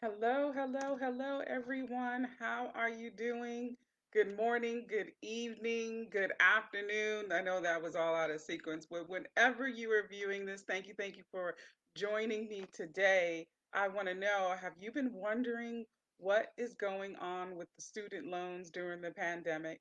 Hello, hello, hello, everyone. How are you doing? Good morning, good evening, good afternoon. I know that was all out of sequence, but whenever you are viewing this, thank you for joining me today. I want to know, have you been wondering what is going on with the student loans during the pandemic?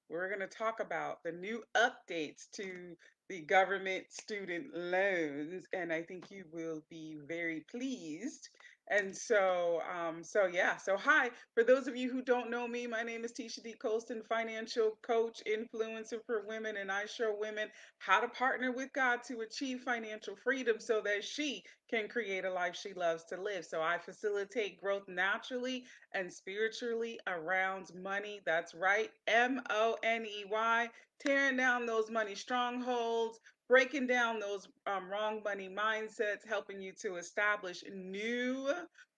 We're going to talk about the new updates to the government student loans, and I think you will be very pleased. And so yeah. So hi, for those of you who don't know me, my name is Tisha D. Colston, financial coach, influencer for women, and I show women how to partner with God to achieve financial freedom so that she can create a life she loves to live. So I facilitate growth naturally and spiritually around money. That's right, Money, tearing down those money strongholds, breaking down those wrong money mindsets, helping you to establish new,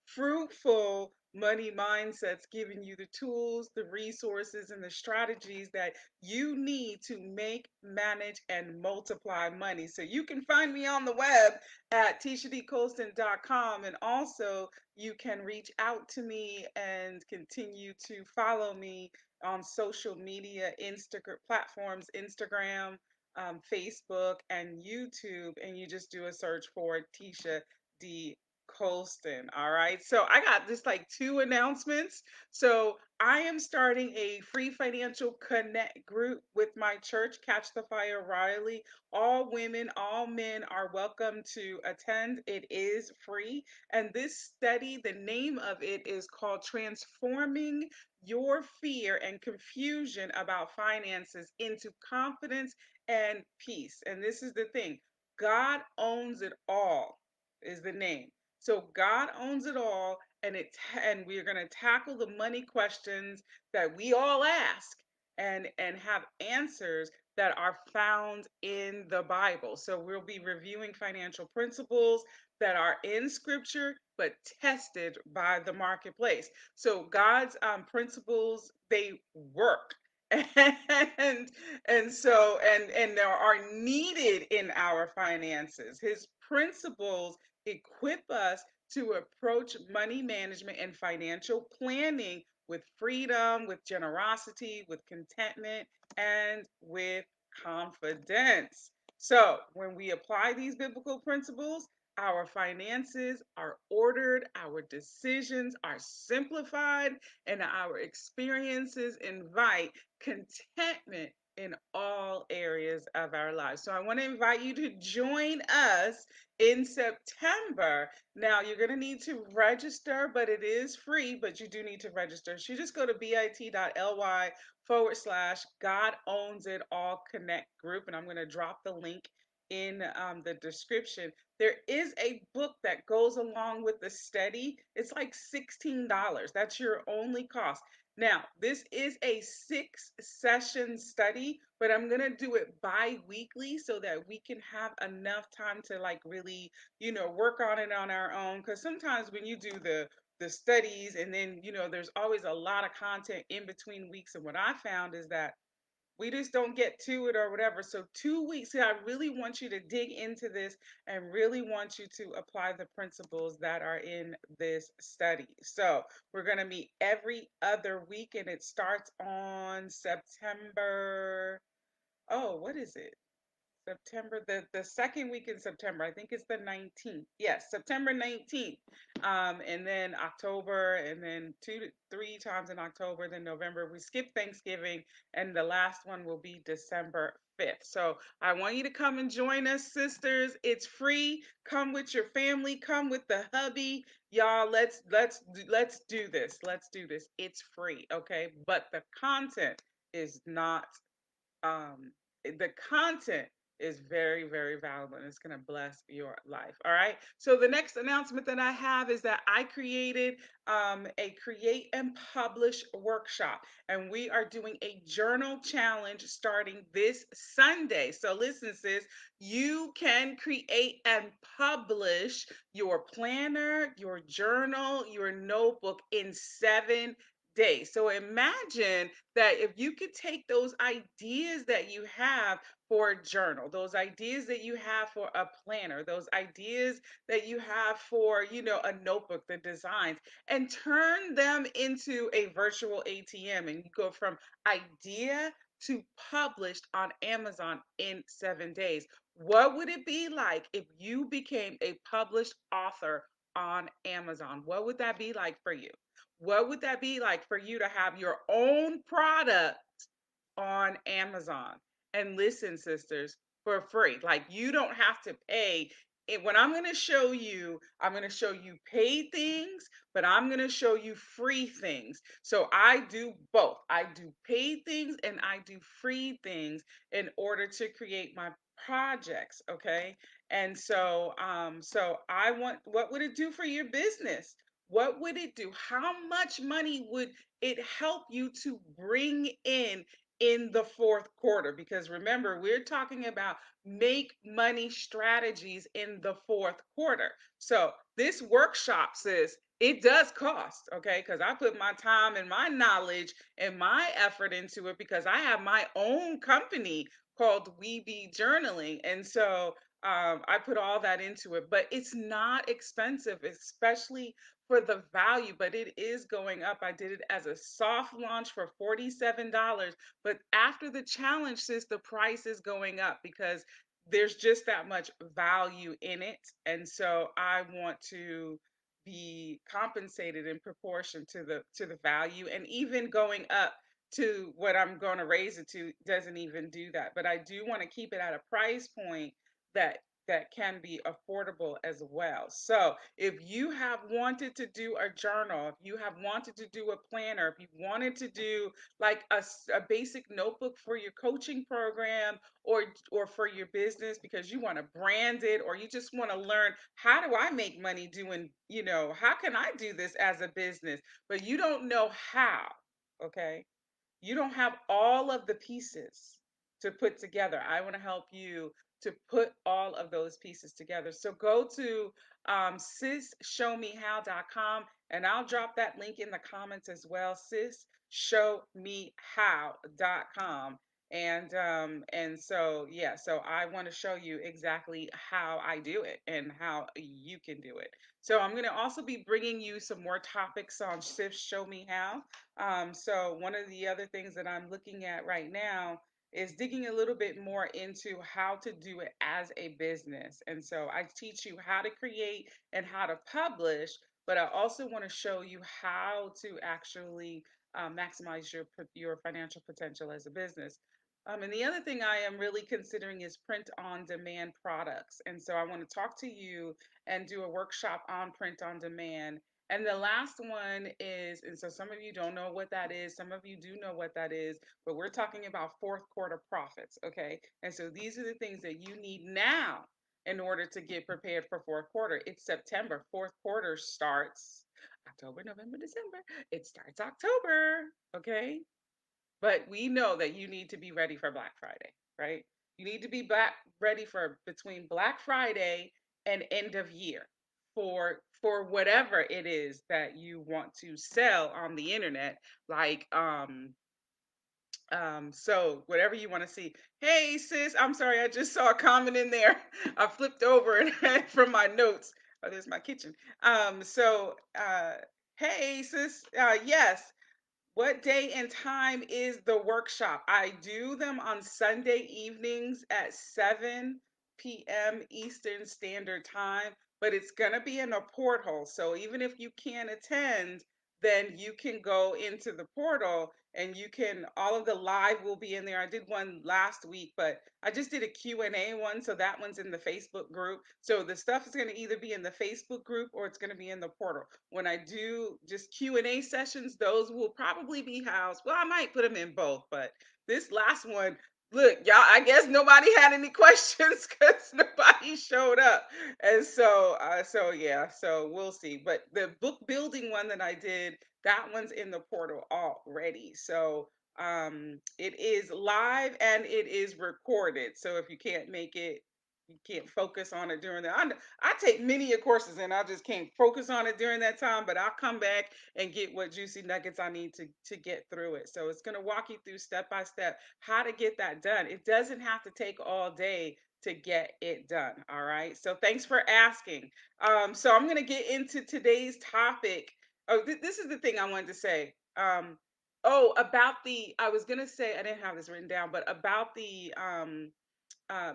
fruitful money mindsets, giving you the tools, the resources, and the strategies that you need to make, manage, and multiply money. So you can find me on the web at tishadcolston.com, and also you can reach out to me and continue to follow me on social media, Instagram platforms, Instagram, Facebook, and YouTube. And you just do a search for Tisha D. Colston. All right. So I got just like two announcements. So I am starting a free financial connect group with my church, Catch the Fire Riley. All women, all men are welcome to attend. It is free. And this study, the name of it is called Transforming Your Fear and Confusion About Finances into Confidence and Peace. And this is the thing, God owns it all, is the name. So God owns it all, and we're going to tackle the money questions that we all ask and have answers that are found in the Bible. So we'll be reviewing financial principles that are in scripture but tested by the marketplace. So God's principles, they work. and and they are needed in our finances. His principles equip us to approach money management and financial planning with freedom, with generosity, with contentment, and with confidence. So, when we apply these biblical principles, our finances are ordered, our decisions are simplified, and our experiences invite contentment in all areas of our lives. So I want to invite you to join us in September. Now, you're going to need to register, but it is free, but you do need to register. So you just go to bit.ly/, God Owns It All Connect group, and I'm going to drop the link in the description. There is a book that goes along with the study. It's like $16. That's your only cost. Now, this is a 6 session study, but I'm going to do it bi-weekly so that we can have enough time to like really, work on it on our own. Because sometimes when you do the studies and then, there's always a lot of content in between weeks. And what I found is that we just don't get to it or whatever. So 2 weeks, I really want you to dig into this and really want you to apply the principles that are in this study. So we're going to meet every other week, and it starts on September. Oh, what is it? September, the second week in September. I think it's the 19th. Yes, September 19th. And then October, and then 2 to 3 times in October, then November. We skip Thanksgiving, and the last one will be December 5th. So I want you to come and join us, sisters. It's free. Come with your family, come with the hubby. Y'all, let's do this. Let's do this. It's free, okay? But the content is not the content is very, very valuable, and it's going to bless your life. All right. So the next announcement that I have is that I created a create and publish workshop, and we are doing a journal challenge starting this Sunday. So listen, sis, you can create and publish your planner, your journal, your notebook in 7 days. So imagine that if you could take those ideas that you have for a journal, those ideas that you have for a planner, those ideas that you have for, a notebook, the designs, and turn them into a virtual ATM, and you go from idea to published on Amazon in 7 days. What would it be like if you became a published author on Amazon? What would that be like for you? What would that be like for you to have your own product on Amazon? And listen, sisters, for free. Like, you don't have to pay. When I'm going to show you, I'm going to show you paid things, but I'm going to show you free things. So I do both. I do paid things and I do free things in order to create my projects. Okay. And so I want, what would it do for your business? What would it do? How much money would it help you to bring in the fourth quarter? Because remember, we're talking about make money strategies in the fourth quarter. So this workshop, sis, it does cost, okay? Because I put my time and my knowledge and my effort into it because I have my own company called We Be Journaling. And so I put all that into it, but it's not expensive, especially for the value, but it is going up. I did it as a soft launch for $47, but after the challenge, sis, the price is going up because there's just that much value in it. And so I want to be compensated in proportion to the value, and even going up to what I'm going to raise it to doesn't even do that. But I do want to keep it at a price point that can be affordable as well. So, if you have wanted to do a journal, if you have wanted to do a planner, if you wanted to do like a basic notebook for your coaching program, or for your business because you want to brand it, or you just want to learn how do I make money doing, how can I do this as a business, but you don't know how, okay? You don't have all of the pieces to put together. I want to help you to put all of those pieces together. So go to sisshowmehow.com, and I'll drop that link in the comments as well. Sisshowmehow.com. And so yeah, so I want to show you exactly how I do it and how you can do it. So I'm going to also be bringing you some more topics on Sis Show Me How. So one of the other things that I'm looking at right now is digging a little bit more into how to do it as a business. And so I teach you how to create and how to publish, but I also want to show you how to actually maximize your financial potential as a business. And the other thing I am really considering is print on demand products. And so I want to talk to you and do a workshop on print on demand. And the last one is, and so some of you don't know what that is, some of you do know what that is, but we're talking about fourth quarter profits, okay? And so these are the things that you need now in order to get prepared for fourth quarter. It's September. Fourth quarter starts October, November, December. It starts October, okay? But we know that you need to be ready for Black Friday, right? You need to be ready for between Black Friday and end of year for whatever it is that you want to sell on the internet, like so whatever you want to see. Hey sis, I'm sorry, I just saw a comment in there. I flipped over and from my notes. Oh, there's my kitchen. Hey sis, yes, what day and time is the workshop? I do them on Sunday evenings at 7 p.m. Eastern Standard Time, but it's going to be in a portal. So even if you can't attend, then you can go into the portal and you can, all of the live will be in there. I did one last week, but I just did a Q&A one, so that one's in the Facebook group. So the stuff is going to either be in the Facebook group or it's going to be in the portal. When I do just Q&A sessions, those will probably be housed. Well, I might put them in both, but this last one, look, y'all, I guess nobody had any questions because nobody showed up. And so yeah, so we'll see. But the book building one that I did, that one's in the portal already. So it is live and it is recorded. So if you can't make it, you can't focus on it during that. I take many of courses and I just can't focus on it during that time, but I'll come back and get what juicy nuggets I need to get through it. So it's going to walk you through step by step how to get that done. It doesn't have to take all day to get it done. All right. So thanks for asking. So I'm going to get into today's topic. Oh, this is the thing I wanted to say. Oh, about the, I was going to say, I didn't have this written down, but about the,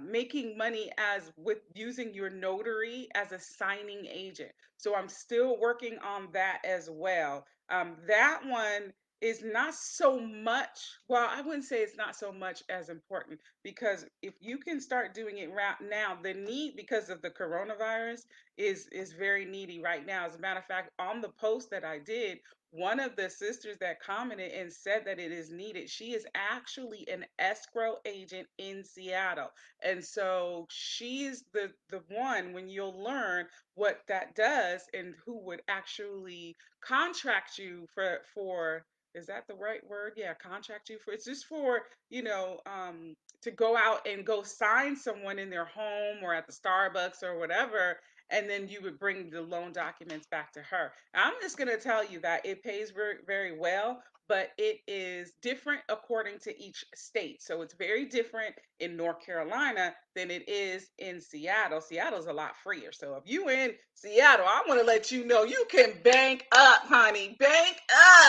making money as with using your notary as a signing agent. So I'm still working on that as well. That one is not so much, well, I wouldn't say it's not so much as important because if you can start doing it right now, the need because of the coronavirus is very needy right now. As a matter of fact, on the post that I did, one of the sisters that commented and said that it is needed, she is actually an escrow agent in Seattle. And so she's the one when you'll learn what that does and who would actually contract you for is that the right word? Yeah, contract you for it's just for, to go out and go sign someone in their home or at the Starbucks or whatever, and then you would bring the loan documents back to her. I'm just going to tell you that it pays very, very well, but it is different according to each state. So it's very different in North Carolina than it is in Seattle. Seattle's a lot freer. So if you in Seattle, I want to let you know you can bank up, honey. Bank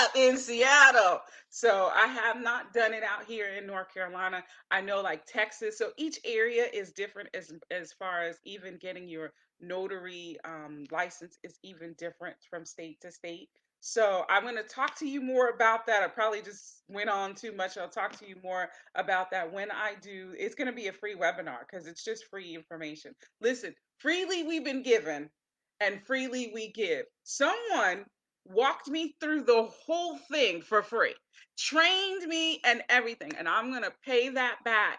up in Seattle. So I have not done it out here in North Carolina. I know like Texas. So each area is different as far as even getting your notary license is even different from state to state. So I'm going to talk to you more about that. I probably just went on too much. I'll talk to you more about that when I do. It's going to be a free webinar because it's just free information. Listen, freely we've been given and freely we give. Someone walked me through the whole thing for free, trained me and everything. And I'm going to pay that back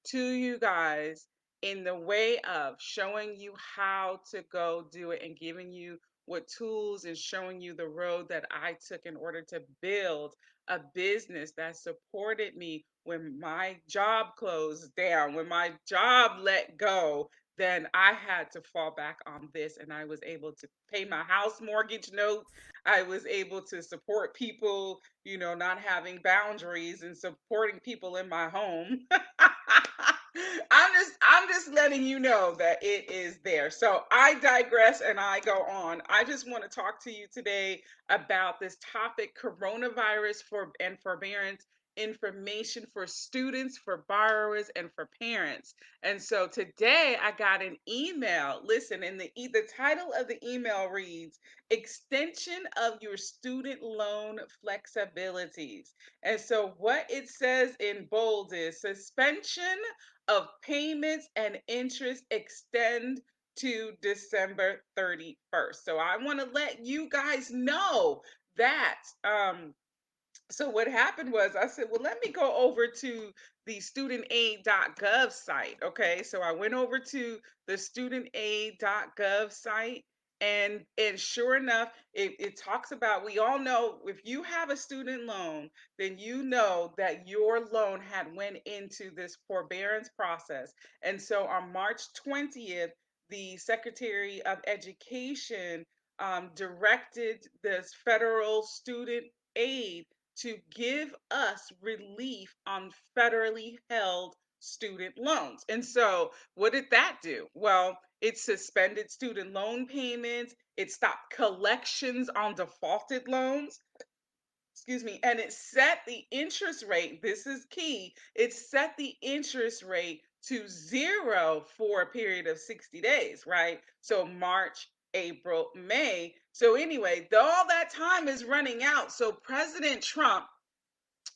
to you guys in the way of showing you how to go do it and giving you what tools and showing you the road that I took in order to build a business that supported me when my job closed down, when my job let go. Then I had to fall back on this, and I was able to pay my house mortgage note. I was able to support people, not having boundaries and supporting people in my home. I'm just letting you know that it is there. So I digress and I go on. I just want to talk to you today about this topic, coronavirus for and forbearance information for students, for borrowers, and for parents. And so today I got an email. Listen, and the title of the email reads Extension of Your Student Loan Flexibilities. And so what it says in bold is suspension of payments and interest extend to December 31st. So I want to let you guys know that so what happened was I said, well, let me go over to the studentaid.gov site. Okay. So I went over to the studentaid.gov site and sure enough, it talks about we all know if you have a student loan, then you know that your loan had went into this forbearance process. And so on March 20th, the Secretary of Education directed this federal student aid to give us relief on federally held student loans. And so, what did that do? Well, it suspended student loan payments, it stopped collections on defaulted loans, excuse me, and it set the interest rate. This is key. It set the interest rate to zero for a period of 60 days, right? So, March, April, May. So, anyway, though all that time is running out, so President Trump,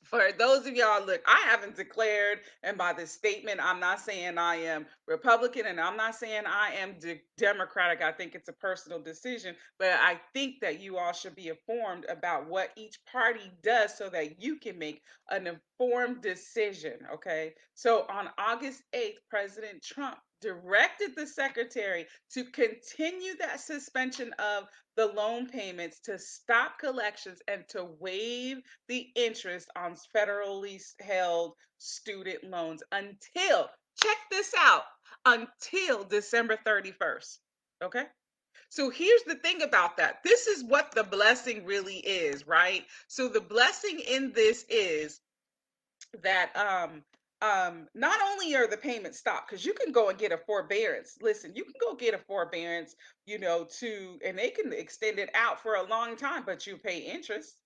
for those of y'all, look, I haven't declared, and by this statement, I'm not saying I am Republican and I'm not saying I am Democratic. I think it's a personal decision, but I think that you all should be informed about what each party does so that you can make an informed decision. Okay. So on August 8th, President Trump directed the secretary to continue that suspension of the loan payments, to stop collections, and to waive the interest on federally held student loans until, check this out, until December 31st. Okay. So here's the thing about that. This is what the blessing really is, right? So the blessing in this is that not only are the payments stopped, because you can go and get a forbearance. Listen, you can go get a forbearance, to and they can extend it out for a long time, but you pay interest.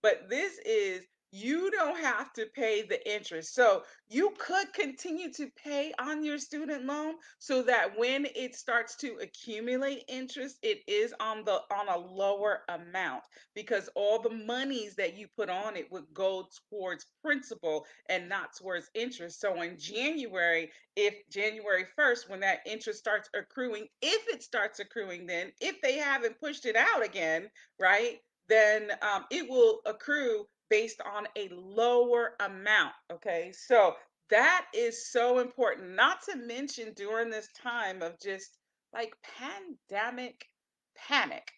But this is, you don't have to pay the interest. So you could continue to pay on your student loan so that when it starts to accumulate interest, it is on a lower amount, because all the monies that you put on it would go towards principal and not towards interest. So in January, if January 1st, when that interest starts accruing, if it starts accruing, then if they haven't pushed it out again, right? Then it will accrue based on a lower amount. Okay, so that is so important. Not to mention during this time of just like pandemic panic,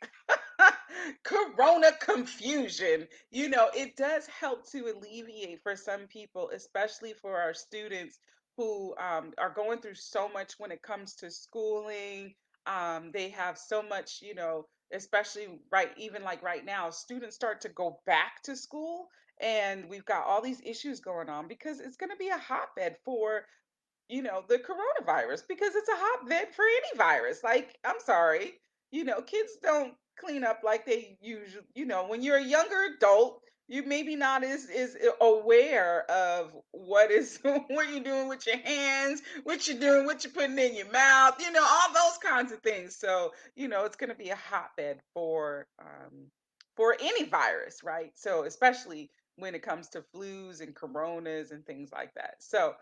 corona confusion, it does help to alleviate for some people, especially for our students who are going through so much when it comes to schooling. They have so much, especially right, even like right now, students start to go back to school, and we've got all these issues going on because it's going to be a hotbed for, the coronavirus, because it's a hotbed for any virus. Like, I'm sorry, kids don't clean up like they usually, when you're a younger adult, you maybe not as aware of what is what you're doing with your hands, what you're doing, what you're putting in your mouth, all those kinds of things. So, it's going to be a hotbed for any virus, right? So, especially when it comes to flus and coronas and things like that. So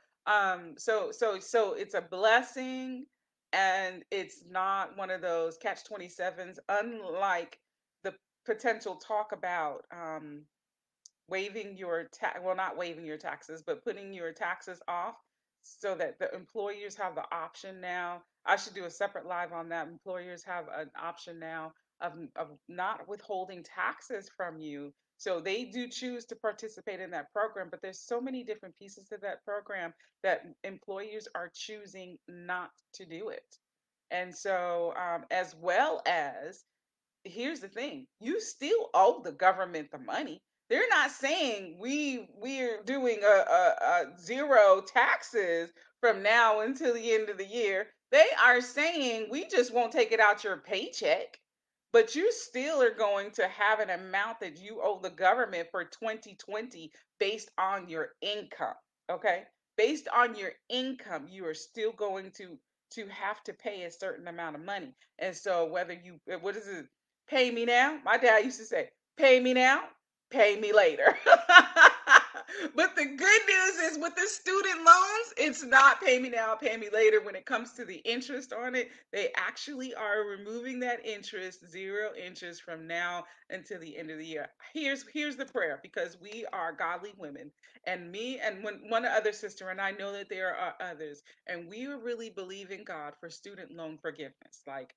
it's a blessing, and it's not one of those catch 27s, unlike the potential talk about waiving your well, not waiving your taxes, but putting your taxes off, so that the employers have the option now. I should do a separate live on that. Employers have an option now of not withholding taxes from you. So they do choose to participate in that program, but there's so many different pieces to that program that employers are choosing not to do it. And so, as well as, here's the thing, you still owe the government the money. They're not saying we're doing a zero taxes from now until the end of the year. They are saying we just won't take it out your paycheck, but you still are going to have an amount that you owe the government for 2020 based on your income. Okay, based on your income, you are still going to have to pay a certain amount of money. And so whether you, what is it, pay me now. My dad used to say, pay me now, pay me later. But the good news is, with the student loans, it's not pay me now, pay me later. When it comes to the interest on it, they actually are removing that interest, zero interest, from now until the end of the year. Here's the prayer, because we are godly women, and me and one other sister, and I know that there are others, and we are really believing God for student loan forgiveness. Like,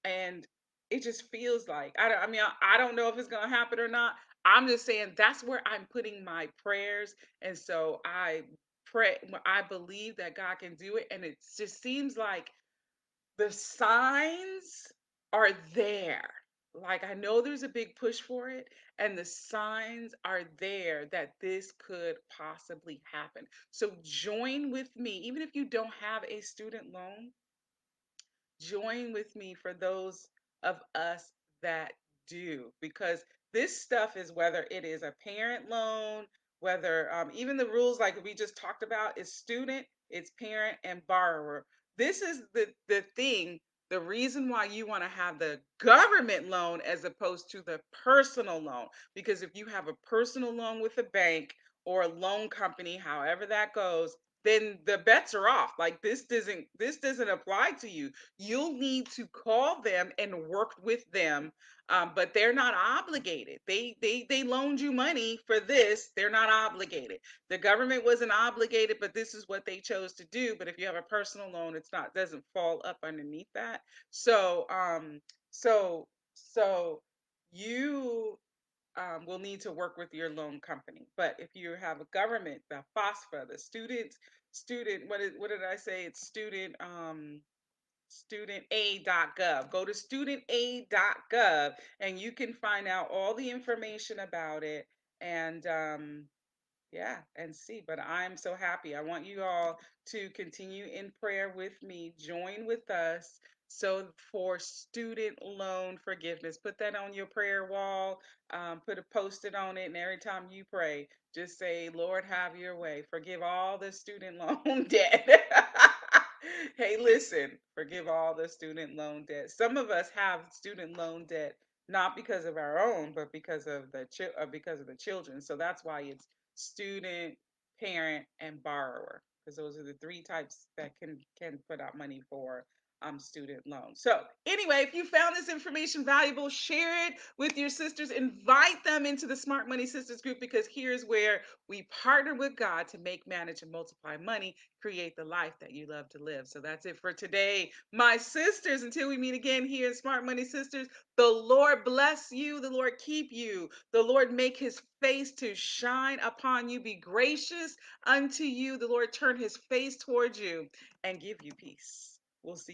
and it just feels like, I mean, I don't know if it's going to happen or not. I'm just saying that's where I'm putting my prayers. And so I pray, I believe that God can do it. And it just seems like the signs are there. Like, I know there's a big push for it, and the signs are there that this could possibly happen. So join with me, even if you don't have a student loan, join with me for those of us that do, because this stuff is, whether it is a parent loan, whether even the rules like we just talked about is student, it's parent and borrower. This is the thing, the reason why you want to have the government loan as opposed to the personal loan. Because if you have a personal loan with a bank or a loan company, however that goes, then the bets are off. Like, this doesn't apply to you. You'll need to call them and work with them, but they're not obligated. They loaned you money for this. They're not obligated. The government wasn't obligated, but this is what they chose to do. But if you have a personal loan, it's not, doesn't fall up underneath that. So so so you will need to work with your loan company. But if you have a government, the FOSFA, the student, what did I say? It's studentaid.gov. Go to studentaid.gov and you can find out all the information about it. And yeah, and see. But I'm so happy. I want you all to continue in prayer with me. Join with us. So for student loan forgiveness, put that on your prayer wall. Put a post-it on it, and every time you pray, just say, "Lord, have Your way. Forgive all the student loan debt." Hey, listen, forgive all the student loan debt. Some of us have student loan debt not because of our own, but because of the children. So that's why it's student, parent, and borrower, because those are the three types that can put out money for student loans. So anyway, if you found this information valuable, share it with your sisters. Invite them into the Smart Money Sisters group, because here's where we partner with God to make, manage, and multiply money, create the life that you love to live. So that's it for today, my sisters. Until we meet again here in Smart Money Sisters, the Lord bless you, the Lord keep you, the Lord make his face to shine upon you, be gracious unto you, the Lord turn his face towards you and give you peace. We'll see